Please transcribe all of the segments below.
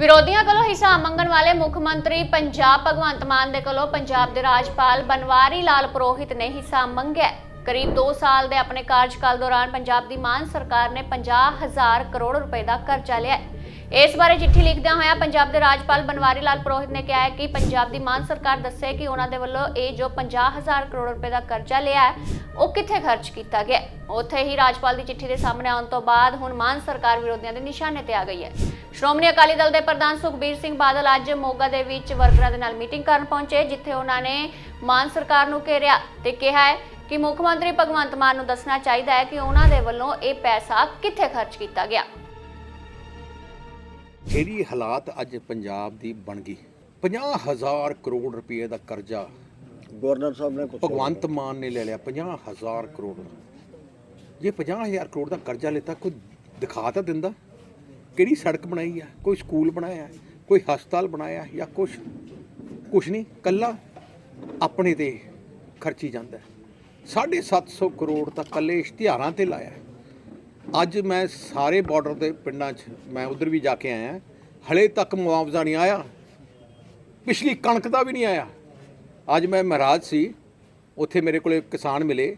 ਵਿਰੋਧੀਆਂ ਕੋਲੋਂ ਹਿਸਾਬ ਮੰਗਣ ਵਾਲੇ ਮੁੱਖ ਮੰਤਰੀ ਪੰਜਾਬ ਭਗਵੰਤ ਮਾਨ ਦੇ ਕੋਲੋਂ ਪੰਜਾਬ ਦੇ ਰਾਜਪਾਲ ਬਨਵਾਰੀ ਲਾਲ ਪੁਰੋਹਿਤ ਨੇ ਹਿਸਾਬ ਮੰਗਿਆ। करीब 2 साल के अपने कार्यकाल दौरान पंजाब की मान सरकार ने 50,000 करोड़ रुपए का कर्जा लिया है। इस बारे चिट्ठी लिखदे होया पंजाब के राज्यपाल बनवारी लाल पुरोहित ने कहा है कि पंजाब की मान सरकार दसे कि उन्होंने वालों ये जो 50,000 करोड़ रुपए का कर्जा लिया है वो कित्थे खर्च किया गया। उत्थे ही राज्यपाल की चिट्ठी के सामने आने तो बाद हुण मान सरकार विरोधियों के निशाने ते आ गई है। श्रोमणी अकाली दल के प्रधान सुखबीर सिंह बादल अज मोगा दे विच वर्करां दे नाल मीटिंग करन पहुंचे, जिथे उन्होंने मान सरकार नूं घेरिया ते कहा है कि मुख मंत्री भगवंत मान नूं दसना चाहिए है कि उन्हां दे वल्लों ये पैसा कित्थे खर्च किया गया। ਜਿਹੜੀ ਹਾਲਾਤ ਅੱਜ ਪੰਜਾਬ ਦੀ ਬਣ ਗਈ, 50,000 ਕਰੋੜ ਰੁਪਏ ਦਾ ਕਰਜ਼ਾ ਗਵਰਨਰ ਸਾਹਿਬ ਨੇ ਭਗਵੰਤ ਮਾਨ ਨੇ ਲੈ ਲਿਆ। 50,000 ਕਰੋੜ, ਜੇ 50,000 ਕਰੋੜ ਦਾ ਕਰਜ਼ਾ ਲਿੱਤਾ ਕੋਈ ਦਿਖਾ ਤਾਂ ਦਿੰਦਾ ਕਿਹੜੀ ਸੜਕ ਬਣਾਈ ਆ, ਕੋਈ ਸਕੂਲ ਬਣਾਇਆ, ਕੋਈ ਹਸਪਤਾਲ ਬਣਾਇਆ ਜਾਂ ਕੁਛ ਨਹੀਂ, ਕੱਲਾ ਆਪਣੇ ਤੇ ਖਰਚੀ ਜਾਂਦਾ। 750 ਕਰੋੜ ਤਾਂ ਕੱਲੇ ਇਸ਼ਤਿਹਾਰਾਂ ਤੇ ਲਾਇਆ। ਅੱਜ मैं सारे बॉर्डर के पिंडों मैं उधर भी जाके आया, हले तक मुआवजा नहीं आया, पिछली कणक का भी नहीं आया। अज मैं महाराज सी, उत्थे मेरे को किसान मिले,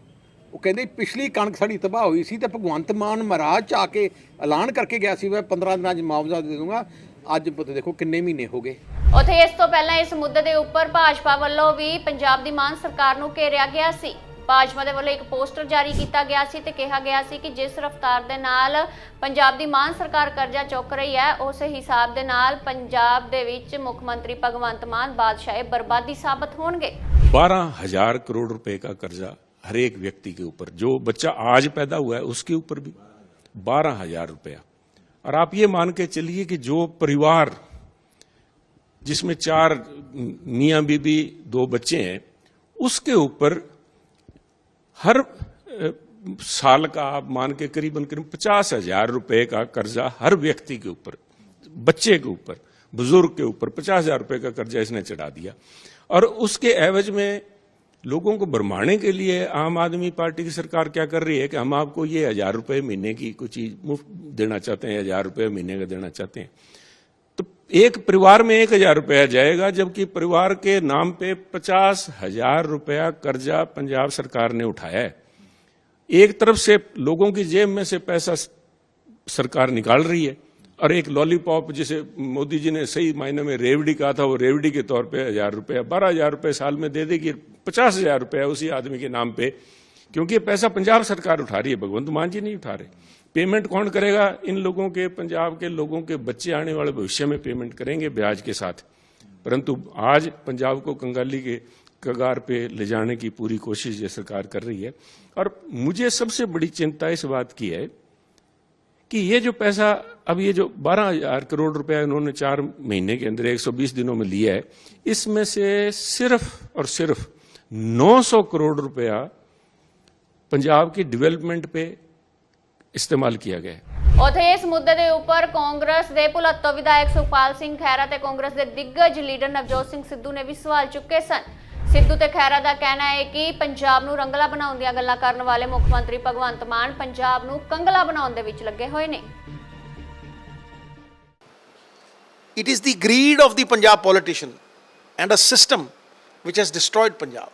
वो कहते पिछली कणक साड़ी तबाह हुई सी, तो भगवंत मान महाराज च आके ऐलान करके गया सी मैं 15 दिनों मुआवजा दे दूंगा। अज देखो किन्ने महीने हो गए। उत्थे इस तो पहला इस मुद्दे के उपर भाजपा वालों भी पंजाब की मान सरकार नूं घेरिया गया सी। भाजपा दे वालों एक पोस्टर जारी किया गया सी ते कहा गया सी कि जिस रफ्तार दे नाल पंजाब दी मान सरकार कर्जा चुक रही है, उस हिसाब दे नाल पंजाब दे विच मुख मंत्री भगवंत मान बादशाह बर्बादी साबित होणगे। 12,000 करोड़ रुपए का कर्जा हर एक व्यक्ति के ऊपर, जो बच्चा आज पैदा हुआ है उसके ऊपर भी 12,000 रुपया। और आप ये मान के चलिए कि जो परिवार जिसमें 4 मियाँ बीबी 2 बच्चे हैं, उसके ऊपर हर साल का आप मान के करीबन 50,000 रुपए का कर्जा हर व्यक्ति के ऊपर, बच्चे के ऊपर, बुजुर्ग के ऊपर 50,000 रुपए का कर्जा इसने चढ़ा दिया। और उसके एवज में लोगों को भरमाने के लिए आम आदमी पार्टी की सरकार क्या कर रही है कि हम आपको ये 1,000 रुपए महीने की कोई चीज मुफ्त देना चाहते हैं, 1,000 रुपए महीने का देना चाहते हैं। तो एक परिवार में 1,000 रुपया जाएगा, जबकि परिवार के नाम पे 50,000 रुपया कर्जा पंजाब सरकार ने उठाया है। एक तरफ से लोगों की जेब में से पैसा सरकार निकाल रही है, और एक लॉलीपॉप जिसे मोदी जी ने सही मायने में रेवड़ी कहा था, वो रेवड़ी के तौर पे 1,000 रुपया 12,000 रुपये साल में दे देगी, 50,000 रुपया उसी आदमी के नाम पे, क्योंकि ये पैसा पंजाब सरकार उठा रही है, भगवंत मान जी नहीं उठा रहे। पेमेंट कौन करेगा? इन लोगों के, पंजाब के लोगों के बच्चे आने वाले भविष्य में पेमेंट करेंगे ब्याज के साथ। परंतु आज पंजाब को कंगाली के कगार पे ले जाने की पूरी कोशिश ये सरकार कर रही है। और मुझे सबसे बड़ी चिंता इस बात की है कि ये जो पैसा, अब ये जो 12,000 करोड़ रुपया इन्होंने 4 महीने के अंदर 120 दिनों में लिया है, इसमें से सिर्फ और सिर्फ 900 करोड़ रुपया पंजाब की डेवलपमेंट पे इस्तेमाल किया गया। उत्थे इस मुद्दे के उपर कांग्रेस के भुलत्तो विधायक सुखपाल सिंह खैरा ते कांग्रेस के दिग्गज लीडर नवजोत सिंह सिद्धू ने भी सवाल चुके सन। सिद्धू ते खैरा का कहना है कि पंजाब नूं रंगला बनाउण दीआं गल्लां करन वाले मुख मंत्री भगवंत मान पंजाब नूं कंगला बनाउण दे विच लगे होए ने। It is the greed of the Punjab politician and a system which has destroyed Punjab.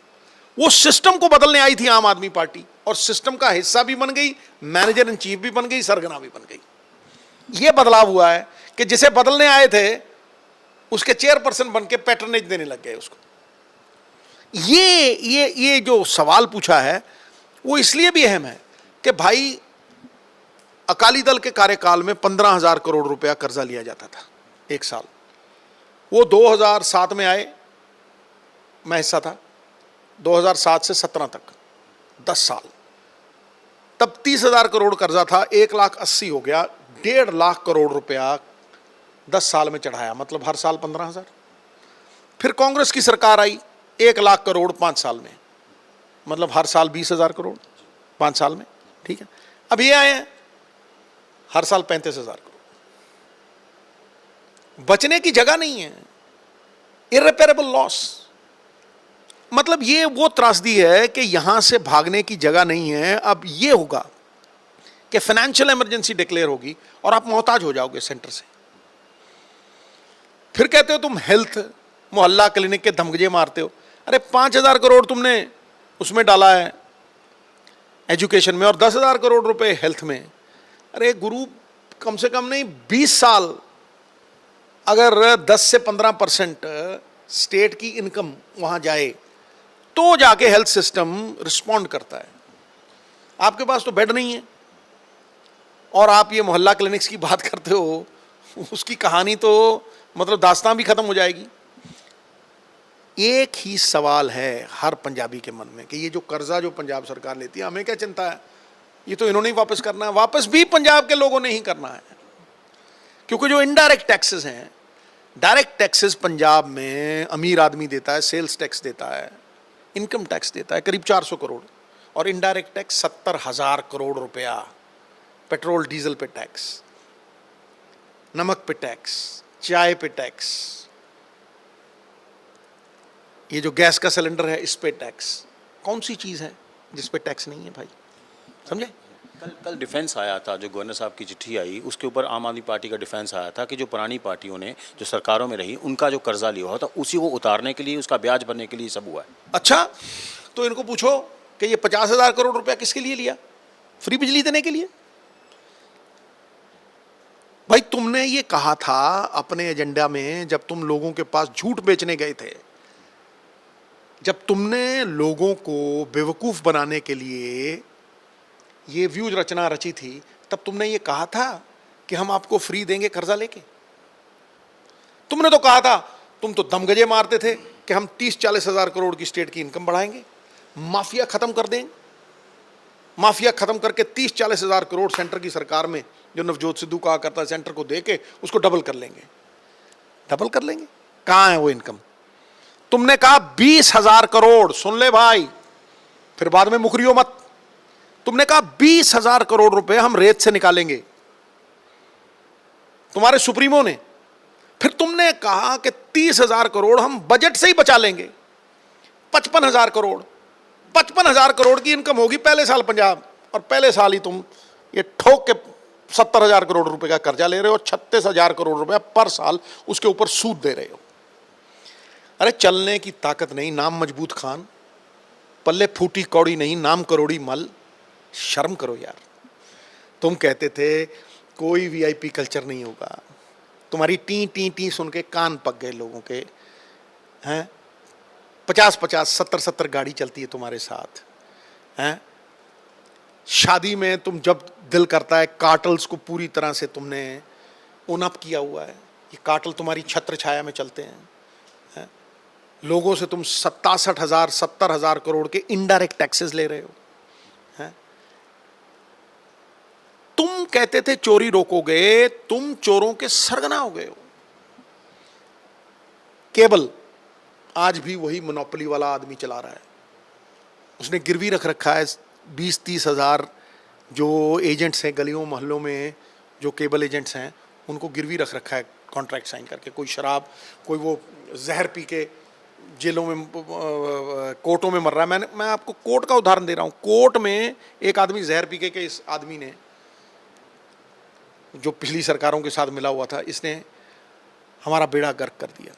वो सिस्टम को बदलने आई थी आम आदमी पार्टी, और सिस्टम का हिस्सा भी बन गई, मैनेजर इन चीफ भी बन गई, सरगना भी बन गई। ये बदलाव हुआ है कि जिसे बदलने आए थे उसके चेयरपर्सन बन के पैटर्नेज देने लग गए उसको। ये जो सवाल पूछा है वो इसलिए भी अहम है कि भाई अकाली दल के कार्यकाल में 15,000 करोड़ रुपया कर्जा लिया जाता था एक साल। वो 2007 में आए, मैं हिस्सा था, 2007 से 17 तक 10 साल, तब 30,000 करोड़ कर्जा था, 1,80,000 हो गया, 1.5 लाख करोड़ रुपया 10 साल में चढ़ाया, मतलब हर साल 15,000। फिर कांग्रेस की सरकार आई, 1 लाख करोड़ 5 साल में, मतलब हर साल 20,000 करोड़ 5 साल में, ठीक है। अब ये आए हैं हर साल 35,000 करोड़। बचने की जगह नहीं है, इररिपेरेबल लॉस। मतलब ये वो त्रासदी है कि यहां से भागने की जगह नहीं है। अब ये होगा कि फाइनेंशियल इमरजेंसी डिक्लेयर होगी और आप मोहताज हो जाओगे सेंटर से। फिर कहते हो तुम हेल्थ मोहल्ला क्लिनिक के धमगजे मारते हो। अरे 5,000 करोड़ तुमने उसमें डाला है एजुकेशन में और 10,000 करोड़ रुपए हेल्थ में। अरे गुरु, कम से कम नहीं 20 साल अगर 10 से 15% स्टेट की इनकम वहां जाए तो जाके हेल्थ सिस्टम रिस्पॉन्ड करता है। आपके पास तो बेड नहीं है और आप ये मोहल्ला क्लिनिक्स की बात करते हो, उसकी कहानी तो मतलब दास्तान भी खत्म हो जाएगी। एक ही सवाल है हर पंजाबी के मन में कि ये जो कर्जा जो पंजाब सरकार लेती है, हमें क्या चिंता है, ये तो इन्होंने ही वापस करना है। वापस भी पंजाब के लोगों ने ही करना है, क्योंकि जो इनडायरेक्ट टैक्सेस हैं, डायरेक्ट टैक्सेस पंजाब में अमीर आदमी देता है, सेल्स टैक्स देता है, इनकम टैक्स देता है करीब 400 करोड़, और इनडायरेक्ट टैक्स 70,000 करोड़ रुपया। पेट्रोल डीजल पे टैक्स, नमक पे टैक्स, चाय पे टैक्स, ये जो गैस का सिलेंडर है इस पे टैक्स। कौन सी चीज़ है जिस पे टैक्स नहीं है भाई, समझे? कल डिफेंस आया था, जो गवर्नर साहब की चिट्ठी आई उसके ऊपर आम आदमी पार्टी का डिफेंस आया था कि जो पुरानी पार्टियों ने जो सरकारों में रही उनका जो कर्जा लिया हुआ था उसी को उतारने के लिए, उसका ब्याज भरने के लिए सब हुआ है। अच्छा, तो इनको पूछो कि ये 50,000 करोड़ रुपया किसके लिए लिया? फ्री बिजली देने के लिए? भाई तुमने ये कहा था अपने एजेंडा में जब तुम लोगों के पास झूठ बेचने गए थे, जब तुमने लोगों को बेवकूफ बनाने के लिए ये व्यूज रचना रची थी, तब तुमने ये कहा था कि हम आपको फ्री देंगे कर्जा लेके। तुमने तो कहा था, तुम तो दमगजे मारते थे कि हम 30-40 हजार करोड़ की स्टेट की इनकम बढ़ाएंगे, माफिया खत्म कर देंगे, माफिया खत्म करके 30-40 हजार करोड़ सेंटर की सरकार में, जो नवजोत सिद्धू कहा करता है, सेंटर को दे के उसको डबल कर लेंगे। डबल कर लेंगे? कहां है वो इनकम? तुमने कहा 20,000 करोड़, सुन ले भाई, फिर बाद में मुकरियो मत। तुमने कहा 20,000 करोड़ रुपए हम रेत से निकालेंगे, तुम्हारे सुप्रीमो ने। फिर तुमने कहा कि 30,000 करोड़ हम बजट से ही बचा लेंगे, 55,000 करोड़। 55,000 करोड़ की इनकम होगी पहले साल पंजाब, और पहले साल ही तुम ये ठोक के 70,000 करोड़ रुपए का कर्जा ले रहे हो, 36,000 करोड़ रुपया पर साल उसके ऊपर सूद दे रहे हो। अरे चलने की ताकत नहीं, नाम मजबूत खान, पल्ले फूटी कौड़ी नहीं, नाम करोड़ी मल। शर्म करो यार। तुम कहते थे कोई वीआईपी कल्चर नहीं होगा, तुम्हारी टी टी टी सुन के कान पक गए लोगों के। हैं 50-50, 70-70 गाड़ी चलती है तुम्हारे साथ। हैं शादी में तुम जब दिल करता है, कार्टल्स को पूरी तरह से तुमने ओन अप किया हुआ है। ये कार्टल तुम्हारी छत्र छाया में चलते हैं। लोगों से तुम 67,000 70,000 करोड़ के इनडायरेक्ट टैक्सेस ले रहे हो। हैं तुम कहते थे चोरी रोकोगे, तुम चोरों के सरगना हो गए हो। केबल आज भी वही मोनोपोली वाला आदमी चला रहा है, उसने गिरवी रख रखा है 20-30 हजार जो एजेंट्स हैं गलियों मोहल्लों में, जो केबल एजेंट्स हैं, उनको गिरवी रख रखा है कॉन्ट्रैक्ट साइन करके। कोई शराब, कोई वो जहर पी के जेलों में कोर्टों में मर रहा है। मैं आपको कोर्ट का उदाहरण दे रहा हूँ। कोर्ट में एक आदमी जहर पी के इस आदमी ने, जो पिछली सरकारों के साथ मिला हुआ था, इसने हमारा बेड़ा गर्क कर दिया।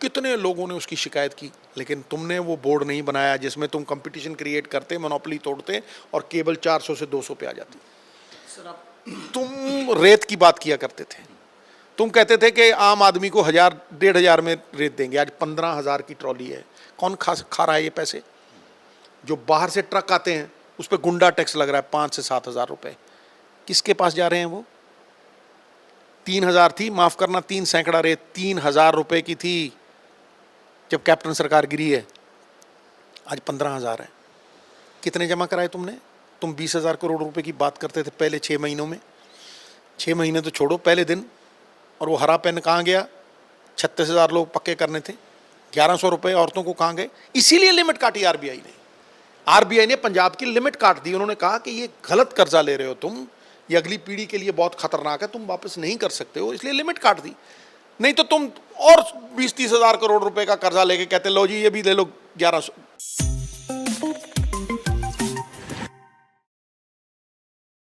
कितने लोगों ने उसकी शिकायत की, लेकिन तुमने वो बोर्ड नहीं बनाया जिसमें तुम कंपटीशन क्रिएट करते, मोनोपोली तोड़ते और केबल 400 से 200 पे आ जाती। तुम रेत की बात किया करते थे, तुम कहते थे कि आम आदमी को 1,000-1,500 में रेत देंगे। आज 15,000 की ट्रॉली है। कौन खा रहा है ये पैसे? जो बाहर से ट्रक आते हैं उस पर गुंडा टैक्स लग रहा है 5 से 7,000 रुपए। किसके पास जा रहे हैं वो? 3,000 थी, माफ करना, 3 सैकड़ा रेत 3,000 रुपए की थी जब कैप्टन सरकार गिरी है। आज 15,000 है। कितने जमा कराए तुमने? तुम 20,000 करोड़ रुपए की बात करते थे पहले 6 महीनों में। 6 महीने तो छोड़ो, पहले दिन। और वो हरा पेन कहाँ गया? 36,000 लोग पक्के करने थे, 1,100 रुपए औरतों को कहाँ गए? इसीलिए लिमिट काटी आरबीआई ने। आरबीआई ने पंजाब की लिमिट काट दी। उन्होंने कहा कि ये गलत कर्जा ले रहे हो तुम, ये अगली पीढ़ी के लिए बहुत खतरनाक है, तुम वापस नहीं कर सकते हो, इसलिए लिमिट काट दी। नहीं तो तुम और 20-30 हजार करोड़ रुपए का कर्जा लेके कहते लो जी ये भी ले लो 1100